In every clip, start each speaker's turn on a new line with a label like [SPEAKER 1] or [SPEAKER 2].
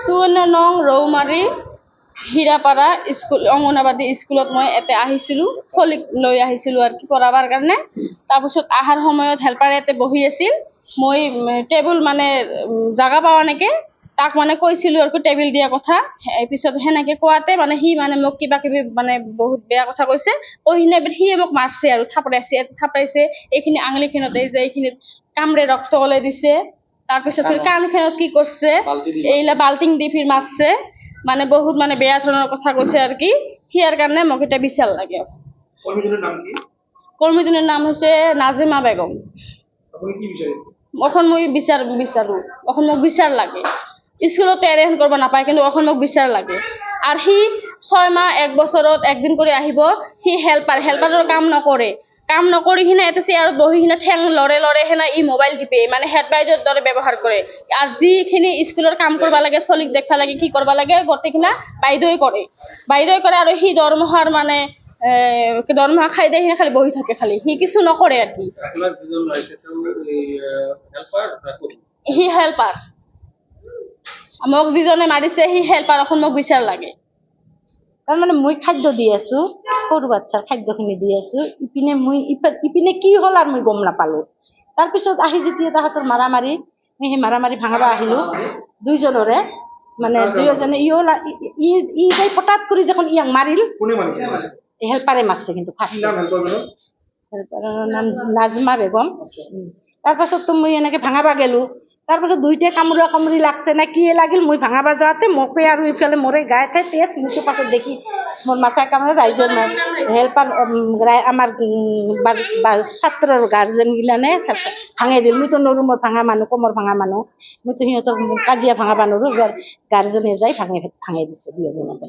[SPEAKER 1] সুৱৰ্ণ নং ৰৌমাৰী হীৰাপাৰা স্কুল অংগনবাদী স্কুলত মই ইয়াতে আহিছিলোঁ চলিক লৈ আহিছিলোঁ আৰু কি পঢ়াবৰ কাৰণে তাৰপিছত অহাৰ সময়ত হেল্পাৰ ইয়াতে বহি আছিল মই টেবুল মানে জাগা পাওঁ এনেকৈ তাক মানে কৈছিলোঁ আৰু টেবুল দিয়া কথা পিছত সেনেকৈ কোৱাতে মানে সি মানে মোক কিবা কিবি মানে বহুত বেয়া কথা কৈছে কৈ সিনে সিয়ে মোক মাৰিছে আৰু থাপৰাইছে এইখিনি আঙুলিখনতে যে এইখিনিত কামৰে ৰক্ত ওলাই দিছে তাৰপিছত কাণখনত কি কৰিছে এইলা বাল্টিং দি ফিৰ মাৰছে মানে বহুত মানে বেয়া ধৰণৰ কথা কৈছে আৰু কি সিয়াৰ কাৰণে মোক এটা বিচাৰ লাগে কৰ্মীজনীৰ নাম হৈছে নাজিমা বেগম এখন মই বিচাৰোঁ এখন মোক বিচাৰ লাগে স্কুলতে এৰেঞ্জ কৰিব নাপায় কিন্তু এখন মোক বিচাৰ লাগে আৰু সি 6 মাহ 1 বছৰত একদিন কৰি আহিব সি হেল্পাৰৰ কাম নকৰি কিনে এটা চেয়াৰত বহি কিনে ঠেং লৰে সেনা ই মোবাইল টিপে মানে হেড বাইদেউৰ দৰে ব্যৱহাৰ কৰে আৰু যিখিনি স্কুলৰ কাম কৰিব লাগে চলিক দেখবা লাগে কি কৰিব লাগে গোটেইখিনা বাইদেউৱে কৰে আৰু সি দৰমহাৰ মানে দৰমহা খাই দিয়ে খালি বহি থাকে খালি সি কিছু নকৰে আৰু কি সি হেল্পাৰ মোক যিজনে মাৰিছে সি হেল্পাৰ এখন মোক বিচাৰ লাগে
[SPEAKER 2] তাৰমানে মই খাদ্য দি আছোঁ সৰু বাচ্চাৰ খাদ্যখিনি দি আছোঁ ইপিনে কি হ'ল আৰু মই গম নাপালোঁ তাৰপিছত আহি যেতিয়া তাহাঁতৰ মাৰামাৰি মই সেই মাৰামাৰি ভাঙাব আহিলোঁ দুইজনৰে মানে দুয়োজনে ই পটাত কৰি যখন ইয়াক মাৰিল হেল্পাৰে মাৰছে কিন্তু হেল্পাৰৰ নাম নাজমা বেগম তাৰপাছততো মই এনেকৈ ভাঙাব গ'লোঁ তাৰপাছত দুইটাই কামুৰি লাগছে না কি লাগিল মই ভাঙাব যাওঁতে মোকে আৰু ইফালে মোৰে গাতে তেজ মোকে পাছত দেখি মোৰ মাথাই কামুৰে ৰাইজৰ হেল্পাৰ আমাৰ ছাত্ৰৰ গাৰ্জেনগিলানে ভাঙাই দিল মইতো নৰোঁ মই ভাঙা মানুহ কমৰ ভাঙা মানুহ মইতো সিহঁতৰ কাজিয়া ভাঙাব নৰোঁ গাৰ্জেনে যাই ভাঙাই দিছে দুয়োজনকে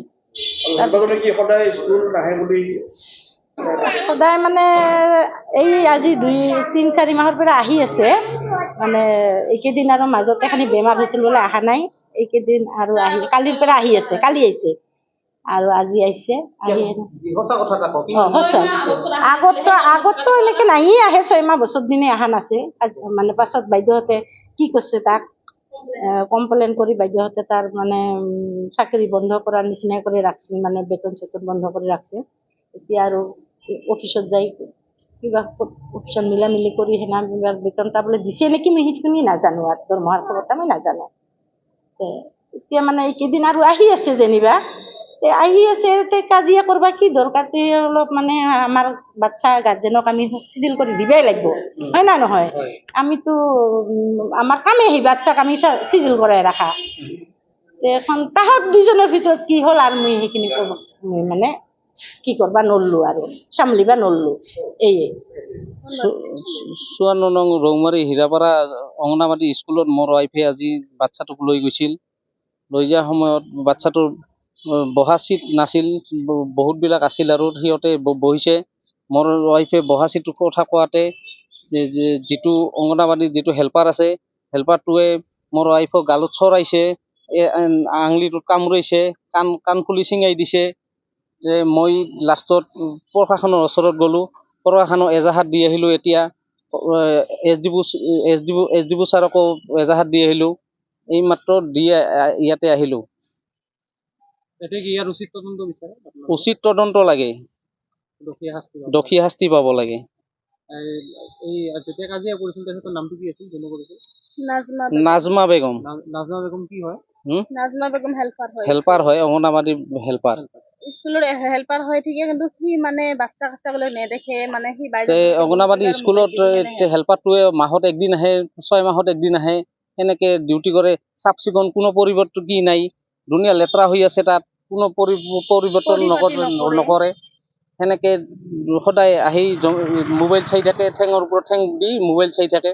[SPEAKER 2] সদায় মানে এই আজি 2-3-4 মাহৰ পৰা আহি আছে মানে এইকেইদিন আৰু মাজতে খালি বেমাৰ হৈছিল বোলে অহা নাই এইকেইদিন আৰু কালিৰ পৰা আহি আছে কালি আহিছে আৰু আজি আহিছে আগততো এনেকৈ নাহিয়ে আহে 6 মাহ বছৰ দিনে অহা নাছিল মানে পাছত বাইদেউহঁতে কি কৰিছে তাক কমপ্লেইন কৰি বাইদেউহঁতে তাৰ মানে চাকৰি বন্ধ কৰাৰ নিচিনা কৰি ৰাখছে মানে বেতন চেতন বন্ধ কৰি ৰাখছে এতিয়া আৰু অফিচত যাই কিবা অফিচত মিলামিলি কৰি সেনা বেতন পাবলৈ দিছে নেকি মই সেইখিনি নাজানো আৰু দৰমহাৰ খবৰটা মই নাজানো এতিয়া মানে এইকেইদিন আৰু আহি আছে যেনিবা আহি আছে কাজিয়া কৰিব কি দৰকাৰ অলপ মানে আমাৰ বাচ্চা গাৰ্জেনক আমি চিডিল কৰি দিবই লাগিব হয় না নহয় আমিতো আমাৰ কামেই সেই বাচ্চাক আমি চিডিল কৰাই ৰাখা এখন তাহাঁত দুইজনৰ ভিতৰত কি হ'ল আৰু মই সেইখিনি মানে কি কৰবা নৰলো আৰু চম্ভালিবা নৰলো এয়ে
[SPEAKER 3] 54 নং ৰৌমাৰী হীৰাপাৰা অংগনবাদী স্কুলত মোৰ ৱাইফে আজি বাচ্চাটোক লৈ গৈছিল লৈ যোৱাৰ সময়ত বাচ্চাটোৰ বহা চিট নাছিল বহুতবিলাক আছিল আৰু সিহঁতে বহিছে মোৰ ৱাইফে বহা চিটৰ কথা কোৱাতে যে যিটো অংগনবাদীৰ যিটো হেল্পাৰ আছে হেল্পাৰটোৱে মোৰ ৱাইফক গালত চৰাইছে আঙুলিটোত কামুৰিছে কাণ ফুলি ছিঙাই দিছে যে মই লাষ্টত প্ৰশাসনৰ ওচৰত গ'লোঁ প্ৰশাসনক এজাহাৰ দি আহিলোঁ এতিয়া এছ ডি বি ছাৰকো এজাহাৰ দি আহিলোঁ এই মাত্ৰ দি ইয়াতে আহিলোঁ উচিত তদন্ত লাগে দোষী শাস্তি পাব লাগে নাজমা বেগম কি হয়
[SPEAKER 1] নাজমা বেগম
[SPEAKER 3] হেল্পাৰ হয় অংগনবাদী হেল্পাৰ
[SPEAKER 1] স্কুলৰ হেল্পাৰ হয় ঠিকে কিন্তু সি মানে বাচ্চা কাচ্চাবিলাক নেদেখে মানে সি
[SPEAKER 3] অংগনবাদী স্কুলত হেল্পাৰটোৱে মাহত একদিন আহে 6 মাহত একদিন আহে সেনেকে ডিউটি কৰে চাফ চিকুণ কোনো পৰিৱৰ্তন কি নাই ধুনীয়া লেতেৰা হৈ আছে তাত কোনো পৰিৱৰ্তন নকৰে সেনেকে সদায় আহি মোবাইল চাই থাকে ঠেঙৰ ওপৰত ঠেং দি মোবাইল চাই থাকে